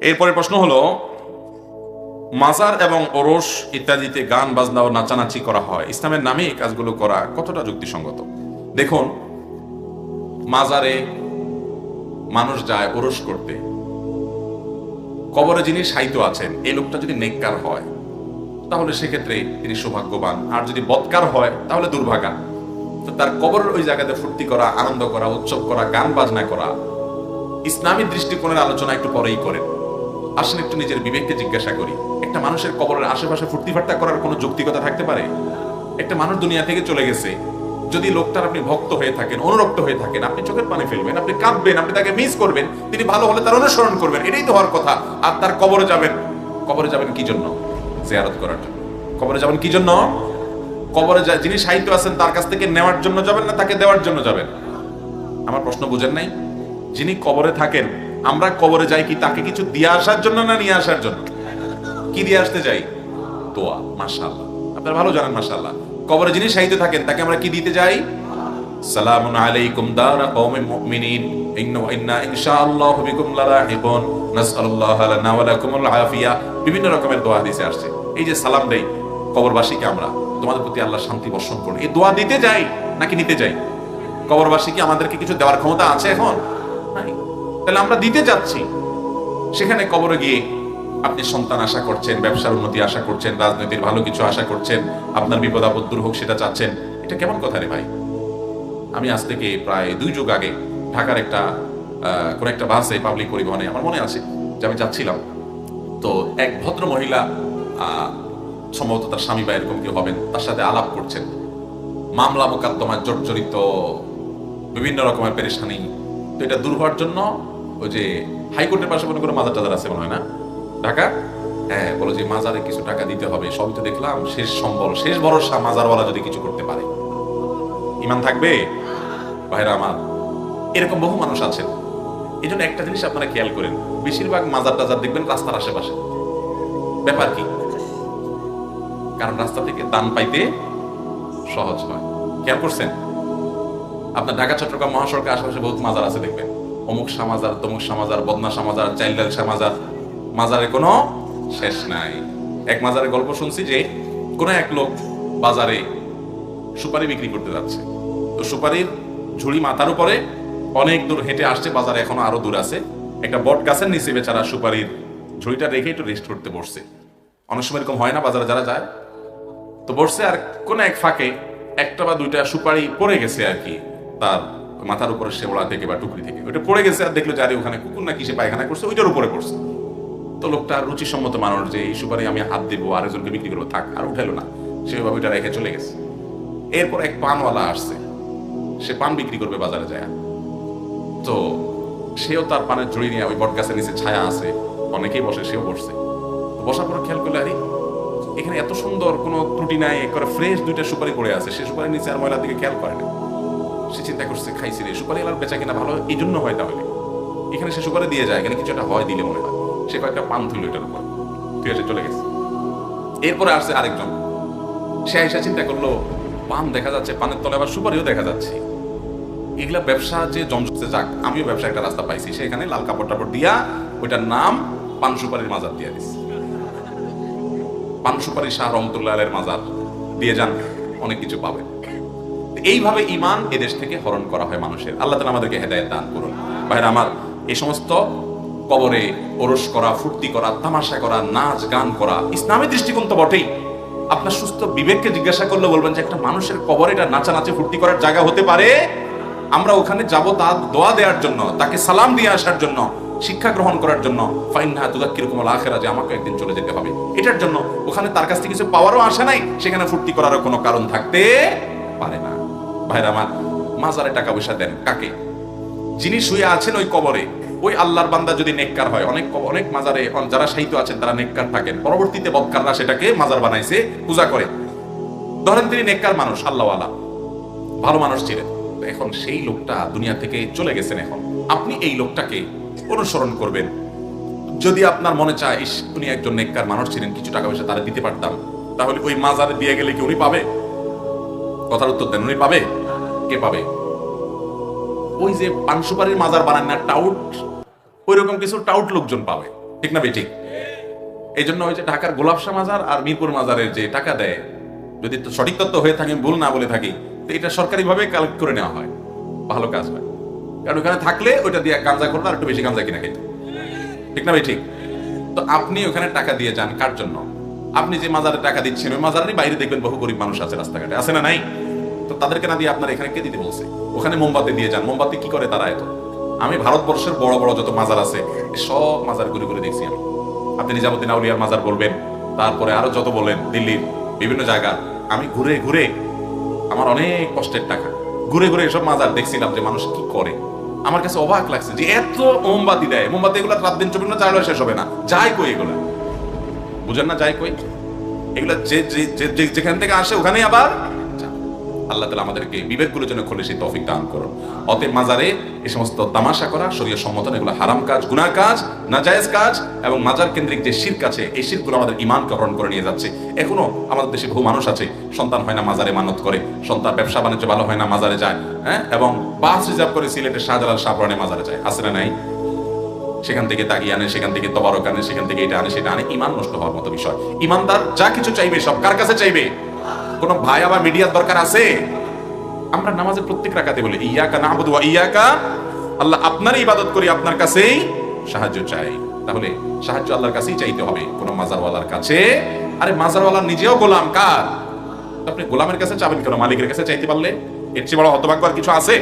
এরপরে প্রশ্ন হলো, মাজার এবং ওরস ইত্যাদিতে গান বাজনা ও নাচানাচি করা হয়, ইসলামের নামে এই কাজগুলো করা কতটা যুক্তিসঙ্গত? দেখুন, মাজারে মানুষ যায় ওরস করতে, কবরে যিনি শায়িত আছেন এই লোকটা যদি নেককার হয় তাহলে সেক্ষেত্রে তিনি সৌভাগ্যবান, আর যদি বদকার হয় তাহলে দুর্ভাগা। তো তার কবরের ওই জায়গাতে ফুর্তি করা, আনন্দ করা, উৎসব করা, গান বাজনা করা ইসলামী দৃষ্টিকোণের আলোচনা একটু পরেই করেন। আসেন একটু নিজের বিবেককে জিজ্ঞাসা করি, একটা মানুষের কবরের আশেপাশে ফুর্তি ফার্তা করার কোনো যৌক্তিকতা থাকতে পারে? একটা মানুষ দুনিয়া থেকে চলে গেছে, যদি লোকটার আপনি ভক্ত হয়ে থাকেন, অনুরক্ত হয়ে থাকেন, আপনি চোখের পানি ফেলবেন, আপনি কাঁদবেন, আপনি তাকে মিস করবেন, তিনি ভালো হলে তার অনুসরণ করবেন, এটাই তো হওয়ার কথা। আর তার কবরে যাবেন, কবরে যাবেন কি জন্য? জিয়ারত করার জন্য। কবরে যাবেন কি জন্য? কবরে যিনি সাহিত্য আছেন তার কাছ থেকে নেওয়ার জন্য যাবেন না তাকে দেওয়ার জন্য যাবেন? আমার প্রশ্ন বুঝেন নাই? যিনি কবরে থাকেন, আমরা কবরে যাই কি তাকে কিছু দিয়ে আসার জন্য না নিয়ে আসার জন্য? কি দিয়ে আসতে যাই? দোয়া। মাশাআল্লাহ, আপনারা ভালো জানেন। মাশাআল্লাহ, কবরে যিনি শায়িত থাকেন তাকে আমরা কি দিতে যাই? সালামুন আলাইকুম দারা কওমিন মুমিনিন ইন্না ইনশাআল্লাহু বিকুম লারাহিকুন নাসআলুল্লাহ লানা ওয়া লাকুমুল আফিয়া। বিভিন্ন রকমের দোয়া দিতে আসছে। এই যে সালাম দেই কবরবাসীকে, আমরা তোমাদের প্রতি আল্লাহ শান্তি বর্ষণ করুন, এই দোয়া দিতে যাই নাকি নিতে যাই? কবরবাসী কি আমাদেরকে কিছু দেওয়ার ক্ষমতা আছে এখন? নাই। তাহলে আমরা দিতে যাচ্ছি। সেখানে কবরে গিয়ে আপনি সন্তান আশা করছেন, ব্যবসার উন্নতি আশা করছেন, রাজনীতির ভালো কিছু আশা করছেন, আপনার বিপদ আপদ দূর হোক সেটা চাচ্ছেন। এটা কেমন কথা রে ভাই? আমি আজ থেকে প্রায় 2 যুগ আগে ঢাকার কোন একটা বাসে, পাবলিক পরিবহনে আমার মনে আছে যে আমি যাচ্ছিলাম, তো এক ভদ্র মহিলা, সম্ভবত তার স্বামী বা এরকম কেউ হবেন, তার সাথে আলাপ করছেন। মামলা মোকদ্দমায় জর্জরিত, বিভিন্ন রকমের পেরেশানি। তো এটা দূর হওয়ার জন্য ওই যে হাইকোর্টের পাশে কোনো মাজার টাজার আছে মনে হয় না ঢাকা? হ্যাঁ, বলো যে মাজারে কিছু টাকা দিতে হবে। সবই তো দেখলাম, শেষ সম্বল, শেষ ভরসা মাজারওয়ালা যদি কিছু করতে পারে। ইমান থাকবে ভাইরা আমার। এরকম বহু মানুষ আছেন। এই জন্য একটা জিনিস আপনারা খেয়াল করেন, বেশিরভাগ মাজার টাজার দেখবেন রাস্তার আশেপাশে। ব্যাপার কি? কারণ রাস্তা থেকে দান পাইতে সহজ হয়। খেয়াল করছেন? আপনার ঢাকা চট্টগ্রাম মহাসড়কের আশেপাশে বহুত মাজার আছে দেখবেন, অমুক শাহ মাজার, তমুক শাহ মাজার, বদনা শাহ মাজার, চাইল্ডাল শাহ মাজার। মাজারের কোনো শেষ নাই। এক মাজারের গল্প শুনছি যে কোন এক লোক বাজারে সুপারি বিক্রি করতে যাচ্ছে। তো সুপারির ঝুড়ি মাথার উপরে, অনেক দূর হেঁটে আসছে, বাজারে এখনো আরো দূর আছে। একটা বট গাছের নিচে বেচারা সুপারির ঝুড়িটা রেখে একটু রেস্ট করতে বসছে। অনেক সময় এরকম হয় না বাজারে যারা যায়? তো বসছে, আর কোন এক ফাঁকে একটা বা দুইটা সুপারি পড়ে গেছে আর কি তার মাথার উপরে, শেওড়া থেকে বা টুকরি থেকে ওইটা পড়ে গেছে। আর দেখলো যে আরে ওখানে কুকুর না কিসে পায়খানা করছে, ওইটার উপরে পড়ছে। তো লোকটা রুচিসম্মত মানুষ, যে এই সুপারি আমি হাত দিব, আরেকজনকে বিক্রি করবো, থাক, আর উঠাইলো না, সেভাবে ওইটা রেখে চলে গেছে। এরপর এক পানওয়ালা আসছে, সে পান বিক্রি করবে বাজারে যায়। তো সেও তার পানের ঝুড়ি নিয়ে ওই বট গাছের নিচে ছায়া আছে, অনেকেই বসে, সেও বসছে। বসার পর খেয়াল করলে আরে এখানে এত সুন্দর, কোনো ত্রুটি নাই, একবারে ফ্রেশ দুইটা সুপারি পড়ে আছে। সে সুপারির নিচে আর ময়লার দিকে খেয়াল করে না। সে চিন্তা করছে, খাইছি রে, সুপারি এলার বেচা কিনা ভালো এই জন্য হয়, তাহলে এখানে সে সুপারি দিয়ে যায়, এখানে কিছু একটা হয়, দিলে মনে হয়। সে কয়েকটা পান তুলল এটার উপর, তুই এসে চলে গেছে। এরপরে আসছে আরেকজন, সে এসে চিন্তা করলো, পান দেখা যাচ্ছে, পানের তলে আবার সুপারিও দেখা যাচ্ছে, এগুলা ব্যবসা যে জমজমতে, যাক আমিও ব্যবসা একটা রাস্তা পাইছি। সেখানে লাল কাপড় টাপড় দিয়া ওইটার নাম পান সুপারির মাজার দিয়ে দিচ্ছে। পান সুপারি শাহ রহমতুল্লাহ আলাইহির মাজার দিয়ে যান, অনেক কিছু পাবেন। এইভাবে ঈমান এদেশ থেকে হরণ করা হয় মানুষের। আল্লাহ তাআলা আমাদেরকে হেদায়েত দান করুন। ভাইরা আমার, এই সমস্ত কবরে ওরস করা, ফুর্তি করা, তামাশা করা, নাচ গান করা ইসলামের দৃষ্টিকোণ তো বটেই। আপনার সুস্থ বিবেককে জিজ্ঞাসা করলে বলবেন যে একটা মানুষের কবরে এটা নাচানাচি ফুর্তি করার জায়গা হতে পারে? আমরা ওখানে যাব তার দোয়া দেওয়ার জন্য, তাকে সালাম দিয়ে আসার জন্য, শিক্ষা গ্রহণ করার জন্য, ফাইন্নাহা তুযাক্কিরুকুমুল আখিরা, যে আমাকে একদিন চলে যেতে হবে, এটার জন্য। ওখানে তার কাছ থেকে কিছু পাওয়ারও আসে নাই, সেখানে ফুর্তি করারও কোনো কারণ থাকতে পারে না। ভাইরা আমার, মাজারে টাকা পয়সা দেন কাকে? যিনি শুয়ে আছেন ওই কবরে, ওই আল্লাহর বান্দা যদি নেককার হয়। অনেক মাজারে যারা শায়িত আছেন তারা নেককার থাকেন, পরবর্তীতে বদকাররা সেটাকে মাজার বানাইছে, পূজা করে। ধরেন তিনি নেককার মানুষ, আল্লাহওয়ালা, ভালো মানুষ ছিলেন, এখন সেই লোকটা দুনিয়া থেকে চলে গেছেন। এখন আপনি এই লোকটাকে অনুসরণ করবেন। যদি আপনার মনে চায়, ইস উনি একজন নেককার মানুষ ছিলেন, কিছু টাকা পয়সা তারা দিতে পারতাম, তাহলে ওই মাজারে দিয়ে গেলে কি উনি পাবে? কথার উত্তর দেন, উনি পাবে? কে পাবে? ওই যে পান সুপারির মাজার বানান না টাউট, ওই রকম কিছু টাউট লোকজন পাবে। ঠিক না বেঠিক? এই জন্য ওই যে ঢাকার গোলাপ শাহ মাজার আর মিরপুর মাজারের যে টাকা দেয়, যদি সঠিক তথ্য হয়ে থাকে, ভুল না বলে থাকি, তো এটা সরকারিভাবে কালেক্ট করে নেওয়া হয়, ভালো কাজ হয়। কারণ ওখানে থাকলে ওইটা দিয়ে গাঁজা করলে আর একটু বেশি গাঁজা কিনা খেত। ঠিক না বেঠিক? তো আপনি ওখানে টাকা দিয়ে যান কার জন্য? আপনি যে মাজারে টাকা দিচ্ছেন ওই মাজারেরই বাইরে দেখবেন বহু গরিব মানুষ আছে, রাস্তাঘাটে আছে না নাই? তো তাদেরকে না দিয়ে আপনার এখানে কে দিতে বলছে? ওখানে মোমবাতি দিয়ে যান। মোমবাতি কি করে তারা? এত আমি ভারতবর্ষের বড় বড় যত মাজার আছে সব মাজার ঘুরে ঘুরে দেখছি আমি। আপনি নিজামুদ্দিন আউলিয়ার মাজার বলবেন, তারপরে আরো যত বলেন দিল্লির বিভিন্ন জায়গা, আমি ঘুরে ঘুরে আমার অনেক কষ্টের টাকা ঘুরে ঘুরে এসব মাজার দেখছিলাম যে মানুষ কি করে। আমার কাছে অবাক লাগছে যে এত মোমবাতি দেয়, মোমবাতি এগুলো রাত দিন 24 ঘন্টা চালালে শেষ হবে না। যায় কই এগুলা? বুঝেন না যায় কই? এগুলা যেখান থেকে আসে ওখানেই আবার। আল্লাহ তাআলা আমাদেরকে বিবেকগুলোর জন্য খুলে সেই তৌফিক দান করুন। অতএব মাজারে এই সমস্ত তামাশা করা শরীয়ত সম্মত না, এগুলো হারাম কাজ, গুনাহ কাজ, নাজায়েজ কাজ। এবং মাজার কেন্দ্রিক যে শিরক আছে, এই শিরকগুলো আমাদের ঈমানকে হরণ করে নিয়ে যাচ্ছে। এখনো আমাদের দেশে বহু মানুষ আছে, সন্তান হয় না মাজারে মানত করে, সন্তান ব্যবসা বাণিজ্য ভালো হয় না মাজারে যায়, হ্যাঁ, এবং বাস রিজার্ভ করে সিলেটের শাহজালাল শাহপুরানে মাজারে যায়, আছে না নাই? সেখান থেকে তাগিয়ে আনে, সেখান থেকে তবারক আনে, সেখান থেকে এটা আনে সেটা আনে। ঈমান নষ্ট হওয়ার মতো বিষয়। ঈমানদার যা কিছু চাইবে সব কার কাছে চাইবে? কোন ভাই আবার মিডিয়ার দরকার আছে? আমরা নামাজের প্রত্যেক রাকাতে বলি ইয়াকা না'বুদু ওয়া ইয়াকা, আল্লাহ আপনার ইবাদত করি, আপনার কাছেই সাহায্য চাই। তাহলে সাহায্য আল্লাহর কাছেই চাইতে হবে, কোন মাজারওয়ালার কাছে। আরে মাজারওয়ালা নিজেও গোলাম কার? আপনি গোলামের কাছে চাবেন কেন? মালিকের কাছে চাইতে পারলে এর চেয়ে বড় হতভাগ্য আর কিছু আছে?